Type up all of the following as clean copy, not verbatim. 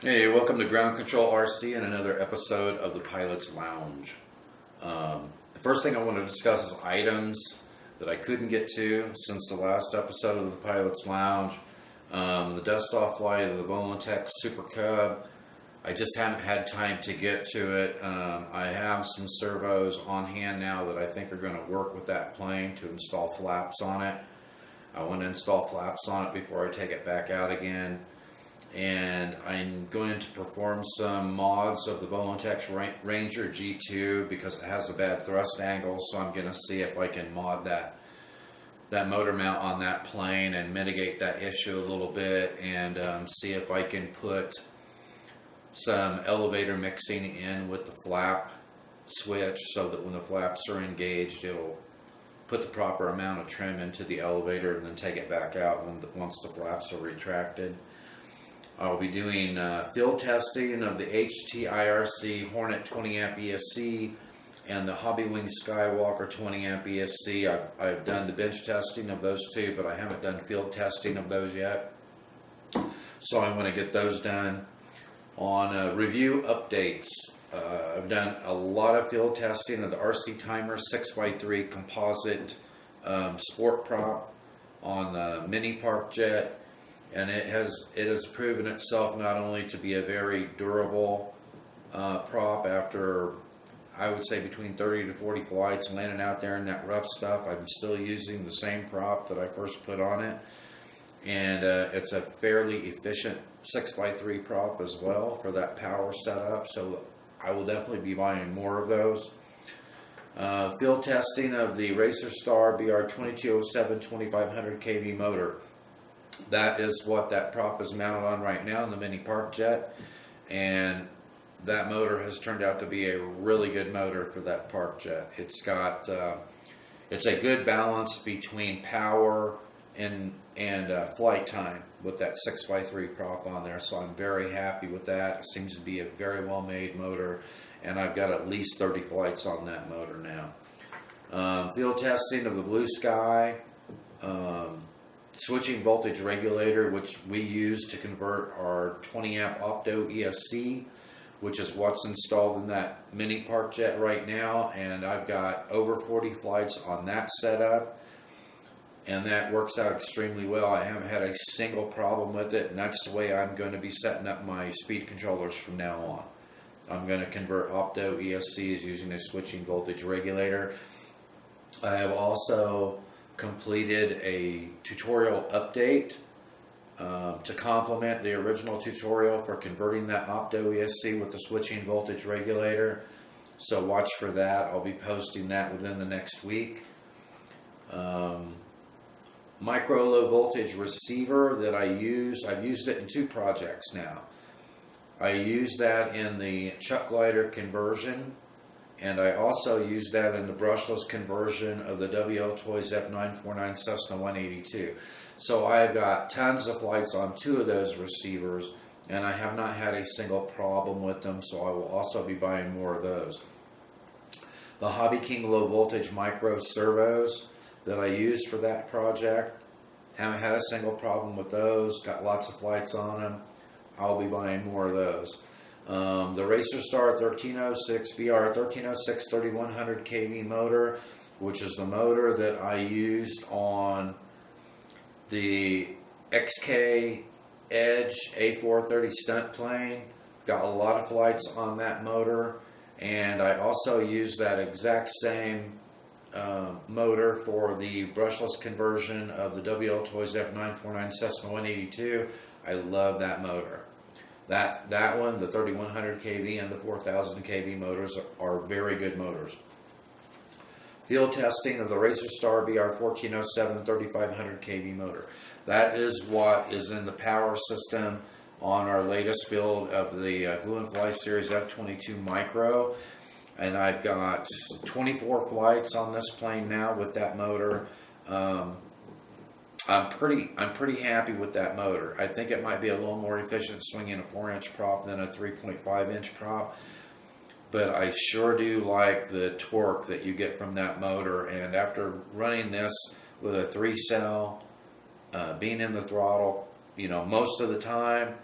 Hey, welcome to Ground Control RC and another episode of the Pilot's Lounge. The first thing I want to discuss is items that I couldn't get to since the last episode of the Pilot's Lounge. The dust-off flight of the Volantech Super Cub. I just haven't had time to get to it. I have some servos on hand now that I think are going to work with that plane to install flaps on it. I want to install flaps on it before I take it back out again. And I'm going to perform some mods of the Volantech Ranger G2 because it has a bad thrust angle, so I'm going to see if I can mod that motor mount on that plane and mitigate that issue a little bit, and see if I can put some elevator mixing in with the flap switch so that when the flaps are engaged, it'll put the proper amount of trim into the elevator and then take it back out once the flaps are retracted. I'll be doing field testing of the HTIRC Hornet 20 amp ESC and the Hobbywing Skywalker 20 amp ESC. I've done the bench testing of those two, but I haven't done field testing of those yet. So I want to get those done. On review updates, I've done a lot of field testing of the RC Timer 6x3 composite sport prop on the Mini Parkjet. And it has proven itself not only to be a very durable prop after, I would say, between 30 to 40 flights landing out there in that rough stuff. I'm still using the same prop that I first put on it. And it's a fairly efficient 6x3 prop as well for that power setup. So I will definitely be buying more of those. Field testing of the Racer Star BR2207 2500 kV motor. That is what that prop is mounted on right now in the Mini Parkjet, and that motor has turned out to be a really good motor for that Parkjet. It's got it's a good balance between power and flight time with that 6x3 prop on there, so I'm very happy with that. It seems to be a very well made motor, and I've got at least 30 flights on that motor now. Field testing of the Blue Sky switching voltage regulator, which we use to convert our 20 amp opto ESC, which is what's installed in that Mini Parkjet right now, and I've got over 40 flights on that setup, and that works out extremely well. I haven't had a single problem with it, and that's the way I'm going to be setting up my speed controllers from now on. I'm going to convert opto ESCs using a switching voltage regulator. I have also completed a tutorial update to complement the original tutorial for converting that opto ESC with the switching voltage regulator. So watch for that. I'll be posting that within the next week. Micro low voltage receiver that I've used it in two projects now. I used that in the Chuck Glider conversion, and I also used that in the brushless conversion of the WL Toys F949 Cessna 182. So I've got tons of flights on two of those receivers, and I have not had a single problem with them, so I will also be buying more of those. The Hobby King low voltage micro servos that I used for that project, haven't had a single problem with those, got lots of flights on them. I'll be buying more of those. The Racer Star 1306 BR 1306 3100 kV motor, which is the motor that I used on the XK Edge A430 stunt plane. Got a lot of flights on that motor, and I also used that exact same motor for the brushless conversion of the WL Toys F949 Cessna 182. I love that motor. That one, the 3100 kV and the 4000 kV motors are very good motors. Field testing of the Racer Star BR 1407 3500 kV motor. That is what is in the power system on our latest build of the Glue and Fly Series F22 Micro. And I've got 24 flights on this plane now with that motor. I'm pretty happy with that motor. I think it might be a little more efficient swinging a 4-inch prop than a 3.5-inch prop, but I sure do like the torque that you get from that motor. And after running this with a 3-cell, being in the throttle, most of the time,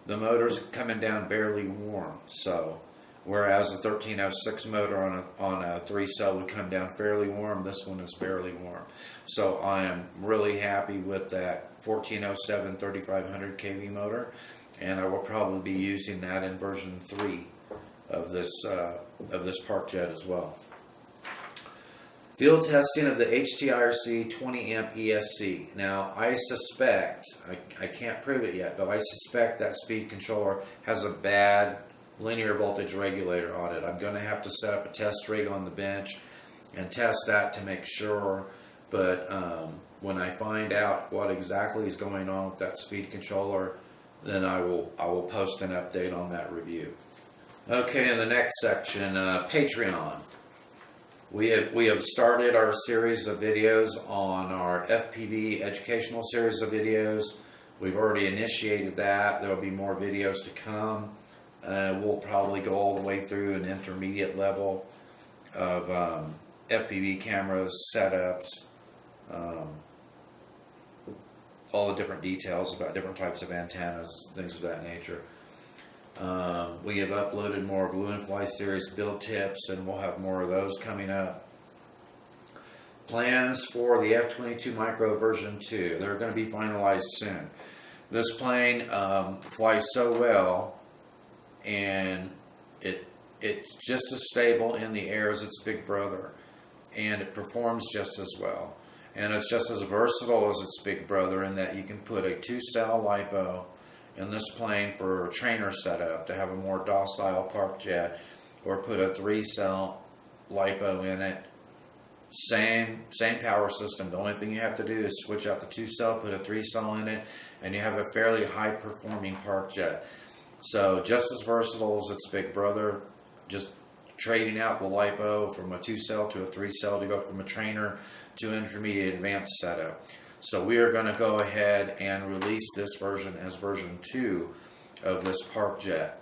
the motor's coming down barely warm. So whereas a 1306 motor on a 3-cell would come down fairly warm, this one is barely warm. So I am really happy with that 1407 3500 kV motor, and I will probably be using that in version 3 of this Parkjet as well. Field testing of the HTIRC 20 amp ESC. Now I suspect, I can't prove it yet, but I suspect that speed controller has a bad linear voltage regulator on it. I'm going to have to set up a test rig on the bench and test that to make sure, but when I find out what exactly is going on with that speed controller, then I will post an update on that review. Okay, in the next section, Patreon. We have started our series of videos on our FPV educational series of videos. We've already initiated that. There will be more videos to come. We'll probably go all the way through an intermediate level of FPV cameras, setups, all the different details about different types of antennas, things of that nature. We have uploaded more Blue and Fly series build tips, and we'll have more of those coming up. Plans for the F22 Micro version 2. They're going to be finalized soon. This plane flies so well, and it's just as stable in the air as its big brother, and it performs just as well. And it's just as versatile as its big brother in that you can put a 2-cell LIPO in this plane for a trainer setup to have a more docile Parkjet, or put a 3-cell LIPO in it. Same power system. The only thing you have to do is switch out the 2-cell, put a 3-cell in it, and you have a fairly high performing Parkjet. So just as versatile as its big brother, just trading out the LIPO from a 2-cell to a 3-cell to go from a trainer to an intermediate advanced setup. So we are going to go ahead and release this version as version 2 of this Parkjet.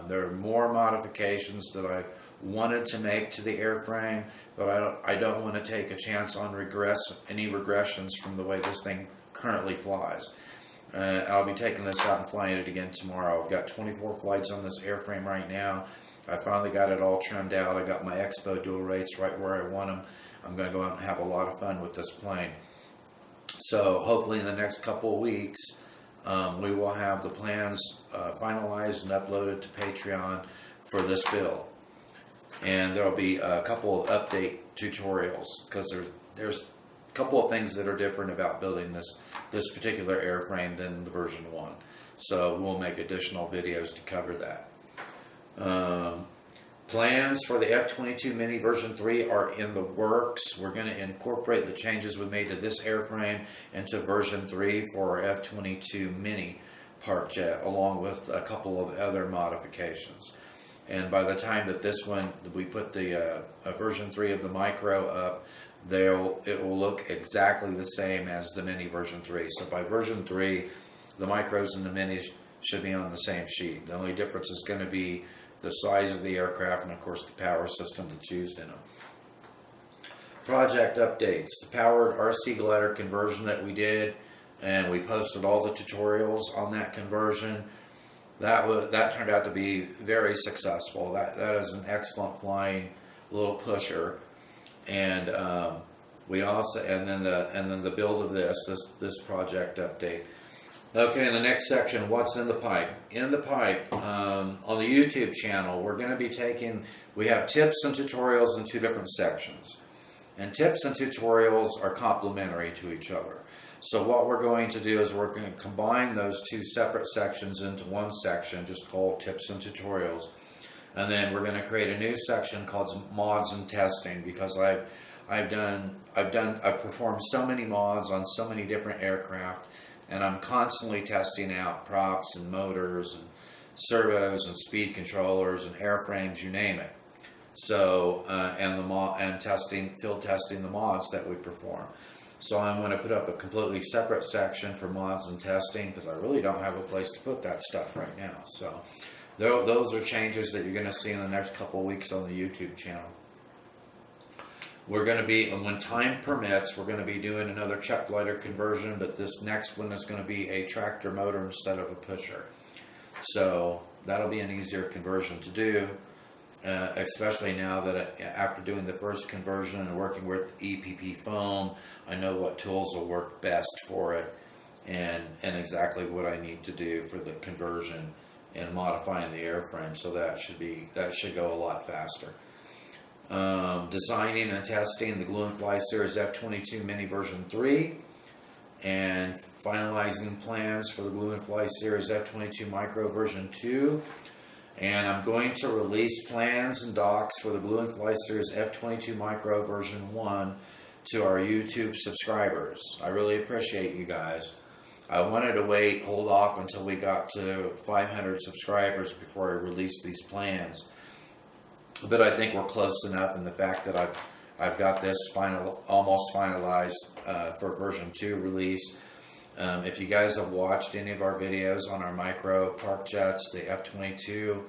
There are more modifications that I wanted to make to the airframe, but I don't want to take a chance on any regressions from the way this thing currently flies. I'll be taking this out and flying it again tomorrow. I've got 24 flights on this airframe right now. I finally got it all trimmed out. I got my Expo dual rates right where I want them. I'm going to go out and have a lot of fun with this plane. So hopefully in the next couple of weeks, we will have the plans finalized and uploaded to Patreon for this build. And there will be a couple of update tutorials, because there's a couple of things that are different about building this particular airframe than the version 1. So we'll make additional videos to cover that. Plans for the F22 Mini version 3 are in the works. We're going to incorporate the changes we made to this airframe into version 3 for our F22 Mini Parkjet, along with a couple of other modifications. And by the time that we put the version 3 of the Micro up, it will look exactly the same as the Mini version 3. So by version 3, the Micros and the Minis should be on the same sheet. The only difference is going to be the size of the aircraft and, of course, the power system that's used in them. Project updates. The powered RC glider conversion that we did, and we posted all the tutorials on that conversion. That turned out to be very successful. That is an excellent flying little pusher. And then the build of this project update. Okay, in the next section, what's in the pipe? In the pipe, on the YouTube channel, we have tips and tutorials in 2 different sections. And tips and tutorials are complementary to each other. So what we're going to do is we're going to combine those 2 separate sections into one section, just called tips and tutorials. And then we're going to create a new section called mods and testing, because I've performed so many mods on so many different aircraft, and I'm constantly testing out props and motors and servos and speed controllers and airframes, you name it. So field testing the mods that we perform. So I'm going to put up a completely separate section for mods and testing, because I really don't have a place to put that stuff right now. So those are changes that you're going to see in the next couple of weeks on the YouTube channel. We're going to be, when time permits, we're going to be doing another check glider conversion, but this next one is going to be a tractor motor instead of a pusher. So that'll be an easier conversion to do, especially now that after doing the first conversion and working with EPP foam, I know what tools will work best for it, and exactly what I need to do for the conversion and modifying the airframe. So that should go a lot faster. Designing and testing the Glue and Fly Series F22 Mini version 3, and finalizing plans for the Glue and Fly Series F22 Micro version 2. And I'm going to release plans and docs for the Glue and Fly Series F22 Micro version 1 to our YouTube subscribers. I really appreciate you guys. I wanted to hold off until we got to 500 subscribers before I released these plans. But I think we're close enough in the fact that I've got this almost finalized for version 2 release. If you guys have watched any of our videos on our micro Parkjets, the F22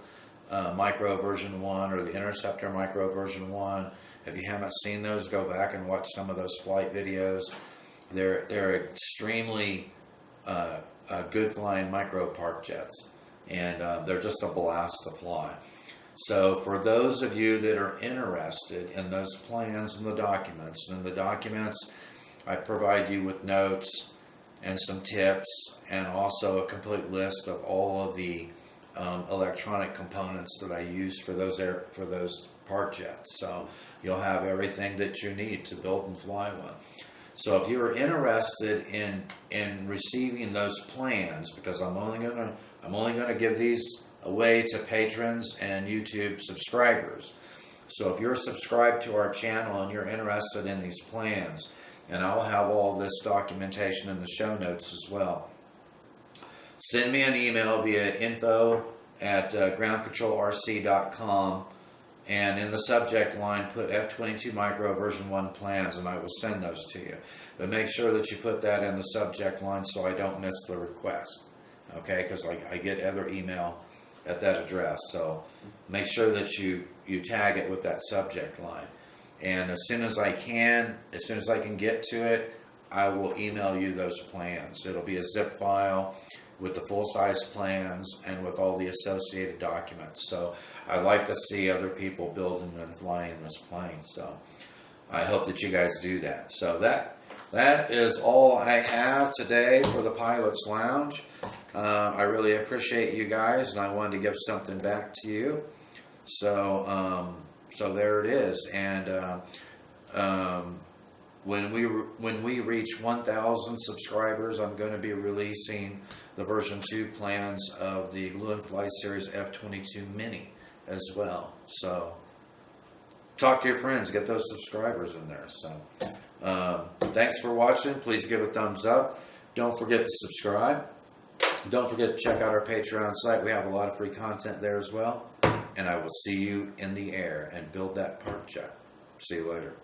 Micro version 1 or the Interceptor Micro version 1, if you haven't seen those, go back and watch some of those flight videos. They're extremely good flying micro Parkjets, and they're just a blast to fly. So for those of you that are interested in those plans and the documents, I provide you with notes and some tips, and also a complete list of all of the electronic components that I use for those Parkjets. So you'll have everything that you need to build and fly one. So if you are interested in receiving those plans, because I'm only gonna give these away to patrons and YouTube subscribers. So if you're subscribed to our channel and you're interested in these plans, and I'll have all this documentation in the show notes as well, send me an email via info@groundcontrolrc.com, and in the subject line put F22 Micro version 1 plans, and I will send those to you. But make sure that you put that in the subject line so I don't miss the request, okay? Because I get other email at that address, so make sure that you tag it with that subject line. And as soon as I can get to it, I will email you those plans. It'll be a zip file with the full-size plans and with all the associated documents. So I like to see other people building and flying this plane. So I hope that you guys do that. So that is all I have today for the Pilot's Lounge. I really appreciate you guys, and I wanted to give something back to you. So there it is. And when we reach 1,000 subscribers, I'm going to be releasing the version 2 plans of the Glue and Fly Series F22 Mini as well. So talk to your friends, get those subscribers in there. So thanks for watching. Please give a thumbs up. Don't forget to subscribe. Don't forget to check out our Patreon site. We have a lot of free content there as well. And I will see you in the air and build that Parkjet. See you later.